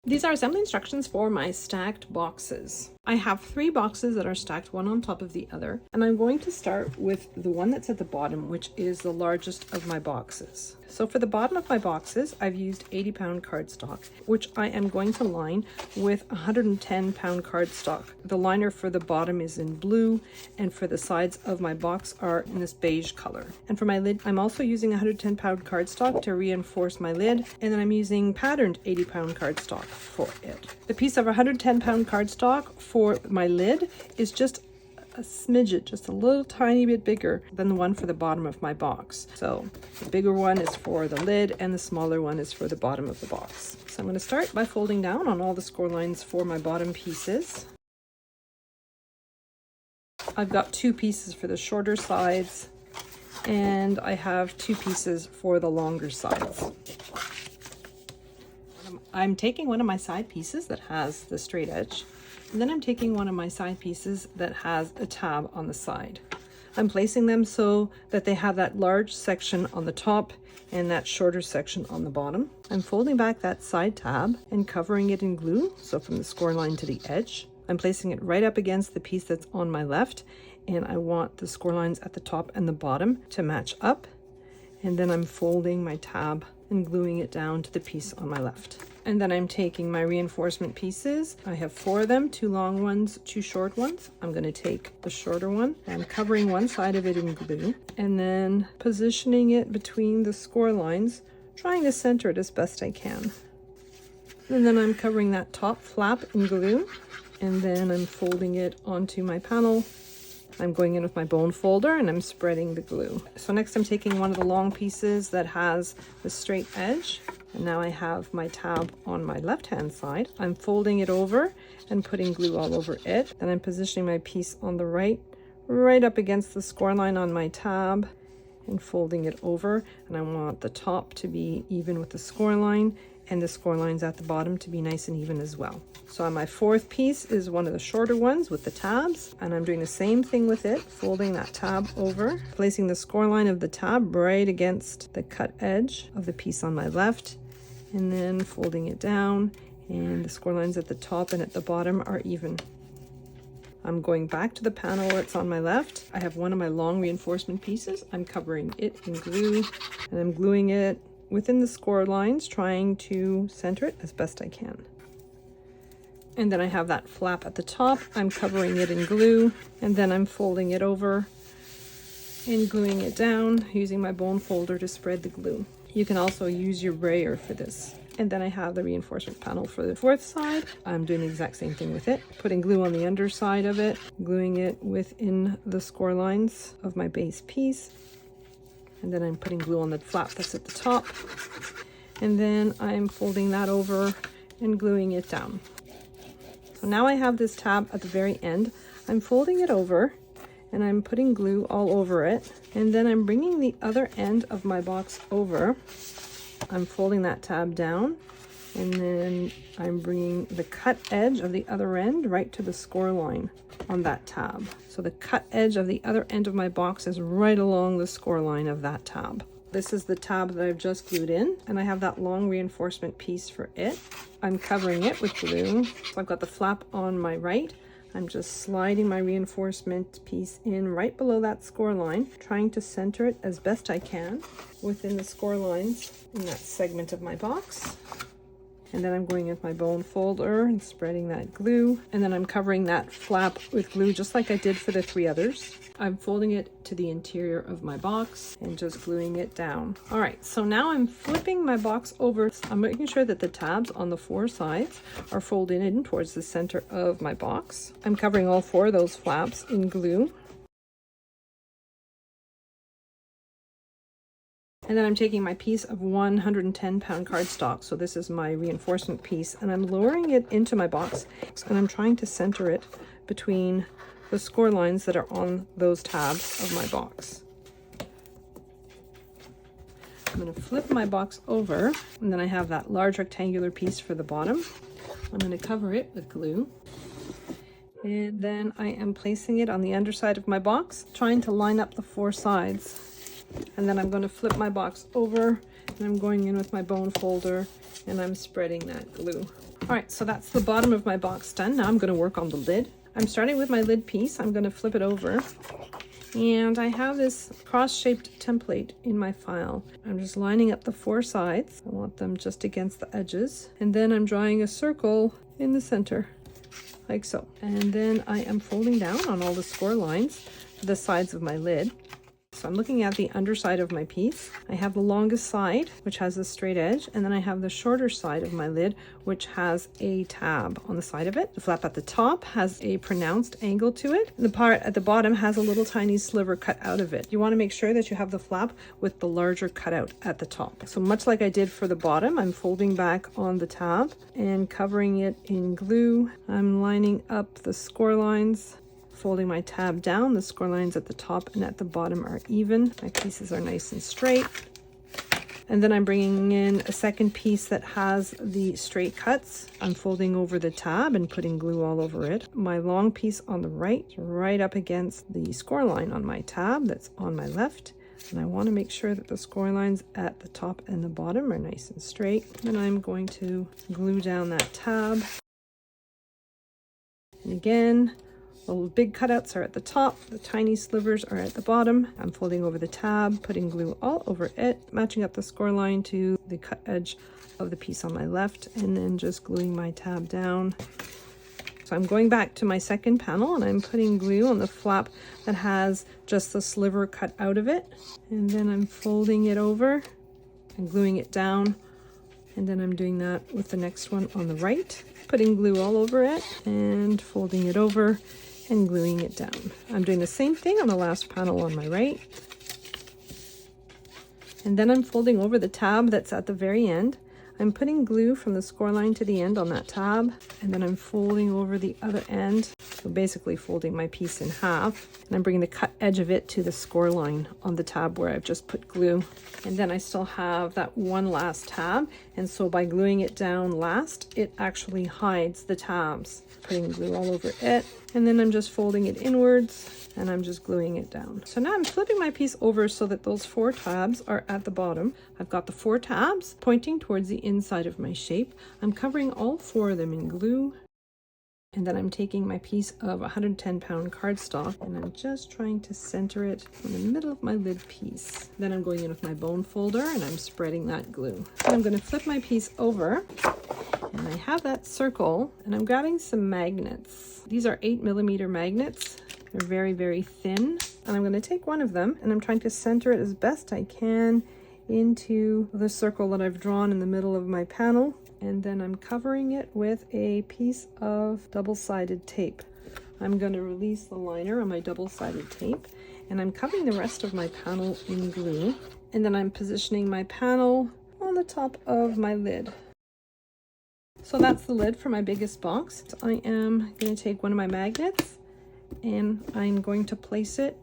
These are assembly instructions for my stacked boxes. I have 3 boxes that are stacked one on top of the other, and I'm going to start with the one that's at the bottom, which is the largest of my boxes. So for the bottom of my boxes, I've used 80-pound cardstock, which I am going to line with 110-pound cardstock. The liner for the bottom is in blue, and for the sides of my box are in this beige color. And for my lid, I'm also using 110-pound cardstock to reinforce my lid, and then I'm using patterned 80-pound cardstock for it. The piece of 110-pound cardstock for my lid is just a smidget, just a little tiny bit bigger than the one for the bottom of my box. So the bigger one is for the lid and the smaller one is for the bottom of the box. So I'm going to start by folding down on all the score lines for my bottom pieces. I've got 2 pieces for the shorter sides and I have 2 pieces for the longer sides. I'm taking one of my side pieces that has the straight edge, and then I'm taking one of my side pieces that has a tab on the side. I'm placing them so that they have that large section on the top and that shorter section on the bottom. I'm folding back that side tab and covering it in glue, so from the score line to the edge. I'm placing it right up against the piece that's on my left, and I want the score lines at the top and the bottom to match up. And then I'm folding my tab and gluing it down to the piece on my left. And then I'm taking my reinforcement pieces. I have 4 of them, 2 long ones, 2 short ones. I'm going to take the shorter one. I'm covering one side of it in glue and then positioning it between the score lines, trying to center it as best I can. And then I'm covering that top flap in glue, and then I'm folding it onto my panel. I'm going in with my bone folder and I'm spreading the glue. So next I'm taking one of the long pieces that has the straight edge, and now I have my tab on my left hand side. I'm folding it over and putting glue all over it. Then I'm positioning my piece on the right up against the score line on my tab and folding it over, and I want the top to be even with the score line and the score lines at the bottom to be nice and even as well. So on my 4th piece is one of the shorter ones with the tabs, and I'm doing the same thing with it, folding that tab over, placing the score line of the tab right against the cut edge of the piece on my left, and then folding it down, and the score lines at the top and at the bottom are even. I'm going back to the panel that's on my left. I have one of my long reinforcement pieces. I'm covering it in glue, and I'm gluing it within the score lines, trying to center it as best I can. And then I have that flap at the top. I'm covering it in glue, and then I'm folding it over and gluing it down using my bone folder to spread the glue. You can also use your brayer for this. And then I have the reinforcement panel for the 4th side. I'm doing the exact same thing with it, putting glue on the underside of it, gluing it within the score lines of my base piece. And then I'm putting glue on the flap that's at the top. And then I'm folding that over and gluing it down. So now I have this tab at the very end. I'm folding it over and I'm putting glue all over it. And then I'm bringing the other end of my box over. I'm folding that tab down, and then I'm bringing the cut edge of the other end right to the score line on that tab. So the cut edge of the other end of my box is right along the score line of that tab. This is the tab that I've just glued in, and I have that long reinforcement piece for it. I'm covering it with glue. So I've got the flap on my right. I'm just sliding my reinforcement piece in right below that score line, trying to center it as best I can within the score lines in that segment of my box. And then I'm going with my bone folder and spreading that glue. And then I'm covering that flap with glue just like I did for the 3 others. I'm folding it to the interior of my box and just gluing it down. All right, so now I'm flipping my box over. I'm making sure that the tabs on the 4 sides are folded in towards the center of my box. I'm covering all 4 of those flaps in glue. And then I'm taking my piece of 110-pound cardstock. So this is my reinforcement piece, and I'm lowering it into my box, and I'm trying to center it between the score lines that are on those tabs of my box. I'm going to flip my box over, and then I have that large rectangular piece for the bottom. I'm going to cover it with glue. And then I am placing it on the underside of my box, trying to line up the 4 sides. And then I'm going to flip my box over, and I'm going in with my bone folder, and I'm spreading that glue. All right, so that's the bottom of my box done. Now I'm going to work on the lid. I'm starting with my lid piece. I'm going to flip it over. And I have this cross-shaped template in my file. I'm just lining up the 4 sides. I want them just against the edges. And then I'm drawing a circle in the center, like so. And then I am folding down on all the score lines for the sides of my lid. So I'm looking at the underside of my piece. I have the longest side, which has a straight edge, and then I have the shorter side of my lid, which has a tab on the side of it. The flap at the top has a pronounced angle to it. The part at the bottom has a little tiny sliver cut out of it. You want to make sure that you have the flap with the larger cutout at the top. So much like I did for the bottom, I'm folding back on the tab and covering it in glue. I'm lining up the score lines, folding my tab down. The score lines at the top and at the bottom are even. My pieces are nice and straight. And then I'm bringing in a second piece that has the straight cuts. I'm folding over the tab and putting glue all over it. My long piece on the right up against the score line on my tab that's on my left. And I want to make sure that the score lines at the top and the bottom are nice and straight. Then I'm going to glue down that tab. And again, the big cutouts are at the top, the tiny slivers are at the bottom. I'm folding over the tab, putting glue all over it, matching up the score line to the cut edge of the piece on my left, and then just gluing my tab down. So I'm going back to my second panel and I'm putting glue on the flap that has just the sliver cut out of it. And then I'm folding it over and gluing it down. And then I'm doing that with the next one on the right, putting glue all over it and folding it over and gluing it down. I'm doing the same thing on the last panel on my right. And then I'm folding over the tab that's at the very end. I'm putting glue from the score line to the end on that tab, and then I'm folding over the other end. So basically folding my piece in half, and I'm bringing the cut edge of it to the score line on the tab where I've just put glue. And then I still have that one last tab, and so by gluing it down last, it actually hides the tabs. Putting glue all over it, and then I'm just folding it inwards and I'm just gluing it down. So now I'm flipping my piece over so that those 4 tabs are at the bottom. I've got the 4 tabs pointing towards the inside of my shape. I'm covering all 4 of them in glue, and then I'm taking my piece of 110-pound cardstock and I'm just trying to center it in the middle of my lid piece. Then I'm going in with my bone folder and I'm spreading that glue. And I'm going to flip my piece over, and I have that circle, and I'm grabbing some magnets. These are 8mm magnets. They're very, very thin. And I'm going to take one of them and I'm trying to center it as best I can into the circle that I've drawn in the middle of my panel. And then I'm covering it with a piece of double-sided tape. I'm going to release the liner on my double-sided tape, and I'm covering the rest of my panel in glue. And then I'm positioning my panel on the top of my lid. So that's the lid for my biggest box. So I am going to take one of my magnets and I'm going to place it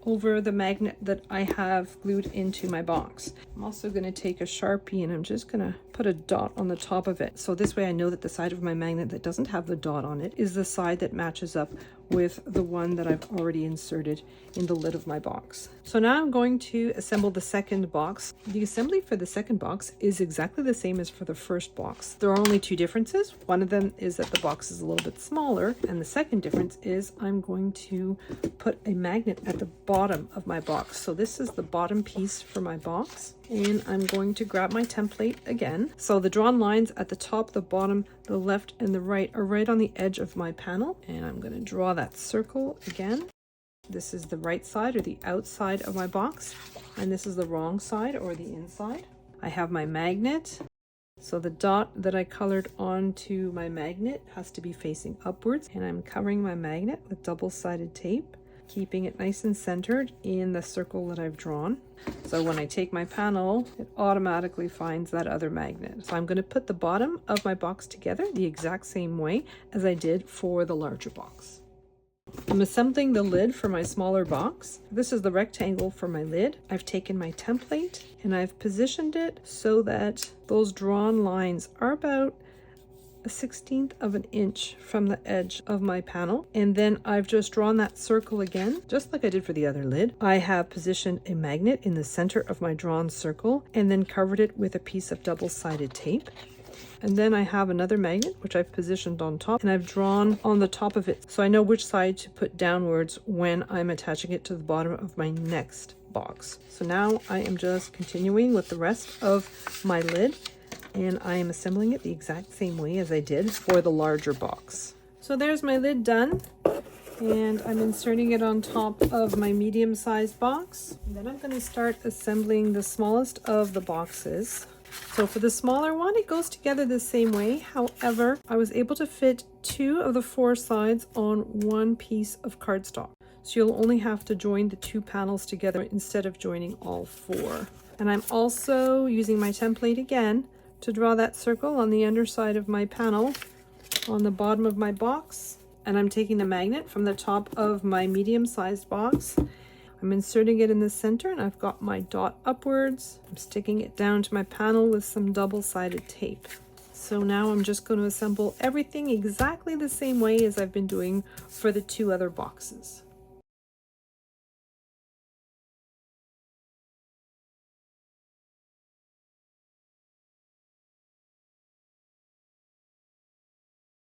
over the magnet that I have glued into my box. I'm also going to take a Sharpie and I'm just going to put a dot on the top of it. So this way I know that the side of my magnet that doesn't have the dot on it is the side that matches up with the one that I've already inserted in the lid of my box. So now I'm going to assemble the second box. The assembly for the second box is exactly the same as for the first box. There are only 2 differences. One of them is that the box is a little bit smaller, and the second difference is I'm going to put a magnet at the bottom of my box. So this is the bottom piece for my box, and I'm going to grab my template again. So the drawn lines at the top, the bottom, the left, and the right are right on the edge of my panel, and I'm going to draw that circle again. This is the right side or the outside of my box, and this is the wrong side or the inside. I have my magnet. So the dot that I colored onto my magnet has to be facing upwards, and I'm covering my magnet with double-sided tape, keeping it nice and centered in the circle that I've drawn. So when I take my panel, it automatically finds that other magnet. So I'm going to put the bottom of my box together the exact same way as I did for the larger box. I'm assembling the lid for my smaller box. This is the rectangle for my lid. I've taken my template and I've positioned it so that those drawn lines are about 1/16 of an inch from the edge of my panel. And then I've just drawn that circle again, just like I did for the other lid. I have positioned a magnet in the center of my drawn circle and then covered it with a piece of double-sided tape. And then I have another magnet, which I've positioned on top, and I've drawn on the top of it, so I know which side to put downwards when I'm attaching it to the bottom of my next box. So now I am just continuing with the rest of my lid, and I am assembling it the exact same way as I did for the larger box. So there's my lid done, and I'm inserting it on top of my medium-sized box. And then I'm going to start assembling the smallest of the boxes. So for the smaller one, it goes together the same way. However, I was able to fit 2 of the 4 sides on one piece of cardstock. So you'll only have to join the 2 panels together instead of joining all 4. And I'm also using my template again to draw that circle on the underside of my panel on the bottom of my box. And I'm taking the magnet from the top of my medium-sized box. I'm inserting it in the center, and I've got my dot upwards. I'm sticking it down to my panel with some double-sided tape. So now I'm just going to assemble everything exactly the same way as I've been doing for the 2 other boxes.